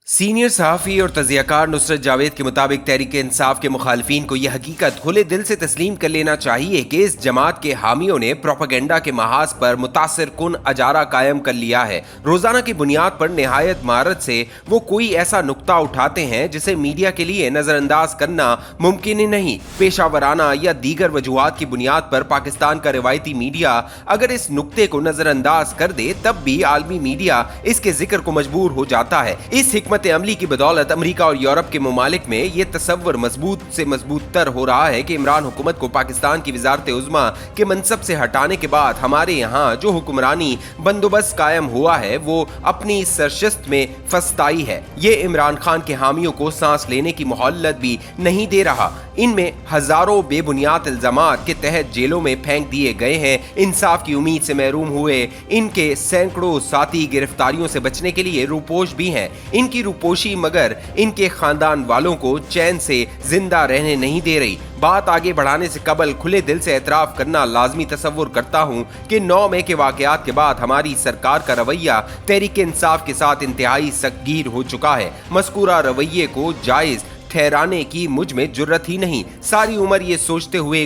Senior सहाफ़ी और तज़ियाकार नुसरत जावेद के मुताबिक तहरीक इंसाफ के मुखालफीन को यह हकीकत खुले दिल से तस्लीम कर लेना चाहिए कि इस जमात के हामियों ने प्रोपेगेंडा के महाज पर मुतासिर कुन अजारा कायम कर लिया है। रोजाना की बुनियाद पर निहायत महारत से वो कोई ऐसा नुक्ता उठाते हैं जिसे मीडिया के लिए नजरअंदाज करना मुमकिन ही नहीं। पेशावराना या दीगर वजूहात की बुनियाद पर पाकिस्तान का रिवायती मीडिया अगर इस नुक्ते को नजरअंदाज कर दे तब भी आलमी मीडिया इसके जिक्र को मजबूर हो जाता है। इस हिकमत अमली की बदौलत अमेरिका और यूरोप के ममालिक में ये तस्वर मजबूत से मजबूत तर हो रहा है कि इमरान हुकूमत को पाकिस्तान की वजारत उज़्मा के मनसब से हटाने के बाद हमारे यहाँ जो हुक्मरानी बंदोबस्त कायम हुआ है वो अपनी सरशस्त में फस्ताई है। ये इमरान खान के हामियों को सांस लेने की मोहल्लत भी नहीं दे रहा। इनमें हजारों बेबुनियाद इल्जामात के तहत जेलों में फेंक दिए गए हैं, इंसाफ की उम्मीद से महरूम हुए इनके सैकड़ों साथी गिरफ्तारियों से बचने के लिए रूपोश भी हैं। इनकी रूपोशी मगर इनके खानदान वालों को चैन से जिंदा रहने नहीं दे रही। बात आगे बढ़ाने से कबल खुले दिल से एतराफ करना लाजमी तसव्वुर करता हूँ कि 9 मई के वाकयात के बाद हमारी सरकार का रवैया तहरीक इंसाफ के साथ इंतहाई सख्तगीर हो चुका है। मज़कूरा रवैये को जायज़ ठहराने की मुझ में जुर्रत ही नहीं। सारी उम्र ये सोचते हुए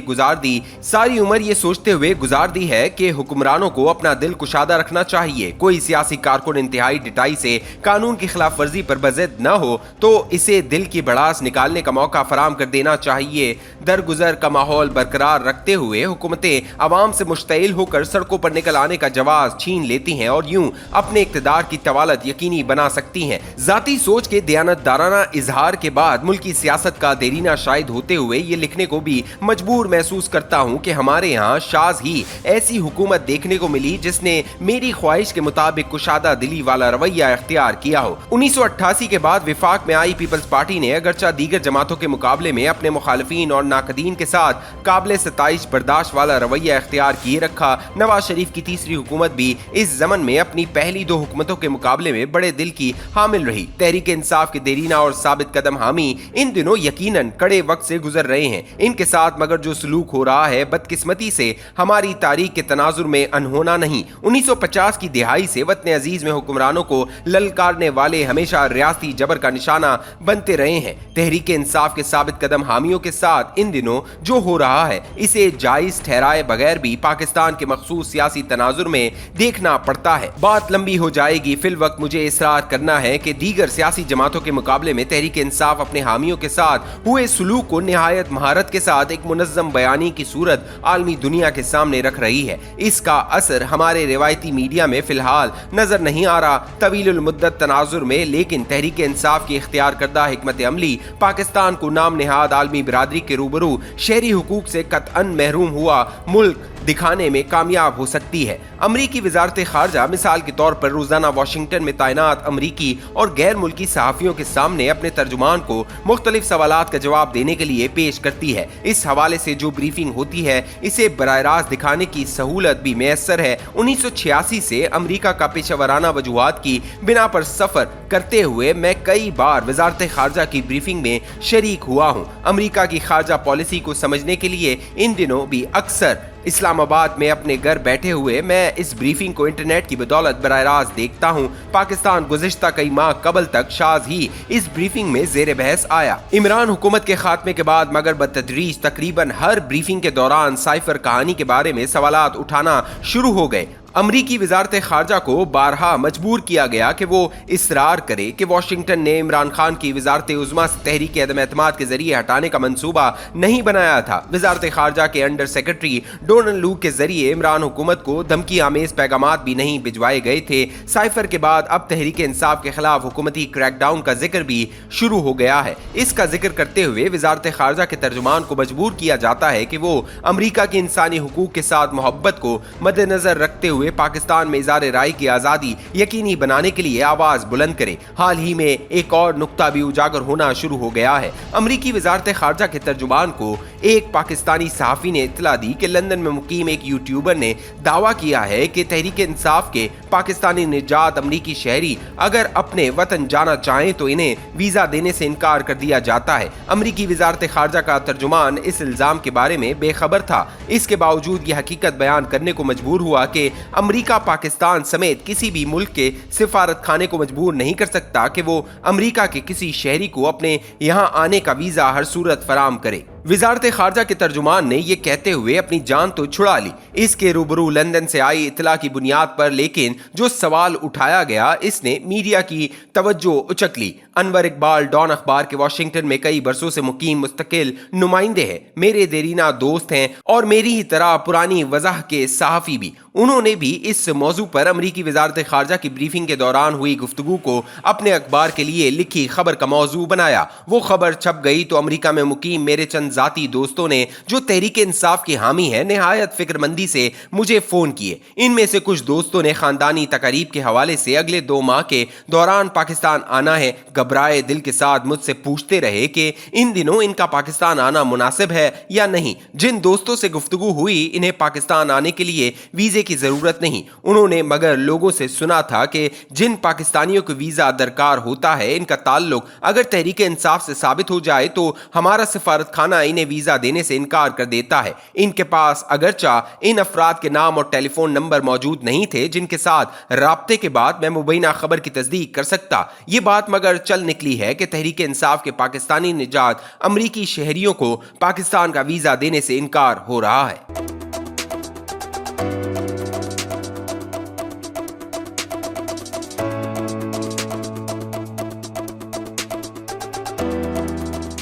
गुजार दी है कि हुक्मरानों को अपना दिल कुशादा रखना चाहिए। कोई सियासी कारकुन इंतहाई डिटाई से कानून की खिलाफ वर्जी पर बज़िद न हो तो इसे दिल की भड़ास निकालने का मौका फराम कर देना चाहिए। दरगुजर का माहौल बरकरार रखते हुए हुकूमतें अवाम से मुश्तइल होकर सड़कों पर निकल आने का जवाब छीन लेती हैं और यूं अपने इक़्तिदार की तवालत यकीनी बना सकती हैं। जाती सोच के दयानतदाराना इजहार के बाद मुल्क की सियासत का देरीना शाहिद होते हुए ये लिखने को भी मजबूर महसूस करता हूँ कि हमारे यहाँ शाज ही ऐसी हुकूमत देखने को मिली जिसने मेरी ख्वाहिश के मुताबिक कुशादा दिली वाला रवैया इख्तियार किया हो। 1988 के बाद विफाक में आई पीपल्स पार्टी ने अगरचा दीगर जमातों के मुकाबले में अपने मुखालिफिन और नाकदीन के साथ काबिल सताइश बर्दाश्त वाला रवैया इख्तियार किए रखा। नवाज शरीफ की तीसरी हुकूमत भी इस जमन में अपनी पहली 2 हुकूमतों के मुकाबले में बड़े दिल की हामिल रही। तहरीक इंसाफ के देरीना और साबित कदम हामी इन दिनों यकीनन कड़े वक्त से गुजर रहे हैं। इनके साथ मगर जो सलूक हो रहा है बदकिस्मती से हमारी तारीख के तनाजुर में अनहोना नहीं। 1950 की दिहाई से वतन अजीज में हुक्मरानों को ललकारने वाले हमेशा रियासती जबर का निशाना बनते रहे हैं। तहरीक इंसाफ के साबित कदम हामियों के साथ इन दिनों जो हो रहा है इसे जायज ठहराए बगैर भी पाकिस्तान के मखसूस सियासी तनाजुर में देखना पड़ता है। बात लंबी हो जाएगी। फिल वक्त मुझे इसरार करना है कि दीगर सियासी जमातों के मुकाबले में तहरीक इंसाफ अपने हामियों के साथ हुए सुलूक को निहायत महारत के साथ एक मुनज़्ज़म बयानी की सूरत आलमी दुनिया के सामने रख रही है। इसका असर हमारे रिवायती मीडिया में फिलहाल नजर नहीं आ रहा तवीलुल मुद्दत तनाजुर में, लेकिन तहरीक इंसाफ की इख्तियार करदा हिकमत अमली पाकिस्तान को नाम नेहाद आलमी बिरादरी के रूबरू शहरी हुकूक से कतअन महरूम हुआ मुल्क दिखाने में कामयाब हो सकती है। अमरीकी वजारत खारजा मिसाल के तौर पर रोजाना वाशिंगटन में तैनात अमरीकी और गैर मुल्की सहाफ़ियों के सामने अपने तर्जुमान को मुख्तलिफ सवालात का जवाब देने के लिए पेश करती है। इस हवाले से जो ब्रीफिंग होती है इसे बराह रास्त दिखाने की सहूलत भी मैसर है। 1986 से अमरीका का पेशावराना वजूहात की बिना पर सफर करते हुए मैं कई बार वजारत खारजा की ब्रीफिंग में शरीक हुआ हूँ। अमरीका की खारजा पॉलिसी को समझने के लिए इन दिनों भी अक्सर इस्लामाबाद में अपने घर बैठे हुए मैं इस ब्रीफिंग को इंटरनेट की बदौलत बराह रास्त देखता हूँ। पाकिस्तान गुज़िश्ता कई माह कबल तक शाज ही इस ब्रीफिंग में ज़ेर बहस आया। इमरान हुकूमत के खात्मे के बाद मगर बतदरीज तकरीबन हर ब्रीफिंग के दौरान साइफर कहानी के बारे में सवालात उठाना शुरू हो गए। अमरीकी वजारत खारजा को बारहा मजबूर किया गया कि वो इसरार करे कि वाशिंगटन ने इमरान खान की वजारत उज़्मा से तहरीक अदम एतमाद के जरिए हटाने का मंसूबा नहीं बनाया था। वजारत खारजा के अंडर सेक्रेटरी डोनाल्ड लू के जरिए इमरान हुकूमत को धमकी आमेज पैगामात भी नहीं भिजवाए गए थे। साइफर के बाद अब तहरीक इंसाफ के खिलाफ हुकूमती क्रैकडाउन का जिक्र भी शुरू हो गया है। इसका जिक्र करते हुए वजारत खारजा के तर्जुमान को मजबूर किया जाता है कि वो अमरीका की इंसानी हुकूक के साथ मोहब्बत को मद्देनजर रखते हुए पाकिस्तान में इज़हार राय की आज़ादी यकीनी बनाने के लिए आवाज बुलंद करे। हाल ही में एक और नुक्ता भी उजागर होना शुरू हो गया है। अमरीकी वजारत खारजा के तर्जुमान को एक पाकिस्तानी सहाफ़ी ने इत्तला दी कि लंदन में मुकीम एक यूट्यूबर ने दावा किया है कि तहरीक इंसाफ के पाकिस्तानी निजात अमरीकी शहरी अगर अपने वतन जाना चाहें तो इन्हें वीजा देने से इनकार कर दिया जाता है। अमरीकी वजारत खारजा का तर्जुमान इस इल्जाम के बारे में बेखबर था। इसके बावजूद यह हकीकत बयान करने को मजबूर हुआ कि अमेरिका पाकिस्तान समेत किसी भी मुल्क के सिफारत खाने को मजबूर नहीं कर सकता कि वो अमेरिका के किसी शहरी को अपने यहाँ आने का वीजा हर सूरत फराम करे। वजारत खारजा के तर्जुमान ने यह कहते हुए अपनी जान तो छुड़ा ली। इसके रूबरू लंदन से आई इतला की बुनियाद पर लेकिन जो सवाल उठाया गया इसने मीडिया की तवज्जो उचक ली। अनवर इकबाल डॉन अखबार के वाशिंगटन में कई बरसों से मुकीम मुस्तकिल नुमाइंदे हैं, मेरे देरीना दोस्त हैं और मेरी ही तरह पुरानी वजह के सहाफ़ी भी। उन्होंने भी इस मौजू पर अमरीकी वजारत खारजा की ब्रीफिंग के दौरान हुई गुफ्तगू को अपने अखबार के लिए लिखी खबर का मौजू बनाया। वो खबर छप गई तो अमरीका में मुकीम मेरे चंद जाती दोस्तों ने जो तहरीक इंसाफ की हामी है निहायत फिक्रमंदी से मुझे फोन किए। इनमें से कुछ दोस्तों ने खानदानी तकारीब के हवाले से अगले 2 माह के दौरान पाकिस्तान आना है। घबराए दिल के साथ मुझसे पूछते रहे कि इन दिनों इनका पाकिस्तान आना मुनासिब है या नहीं। जिन दोस्तों से गुफ्तगू हुई इन्हें पाकिस्तान आने के लिए वीजे की जरूरत नहीं। उन्होंने मगर लोगों से सुना था कि जिन पाकिस्तानियों को वीजा दरकार होता है इनका ताल्लुक अगर तहरीक इंसाफ से साबित हो जाए तो हमारा सिफारत खाना इन्हें वीजा देने से इनकार कर देता है। इनके पास अगरचा इन अफराद के नाम और टेलीफोन नंबर मौजूद नहीं थे जिनके साथ राब्ते के बाद मैं मुबैना खबर की तस्दीक कर सकता। ये बात मगर चल निकली है कि तहरीक इंसाफ के पाकिस्तानी निजात अमरीकी शहरियों को पाकिस्तान का वीजा देने से इनकार हो रहा है।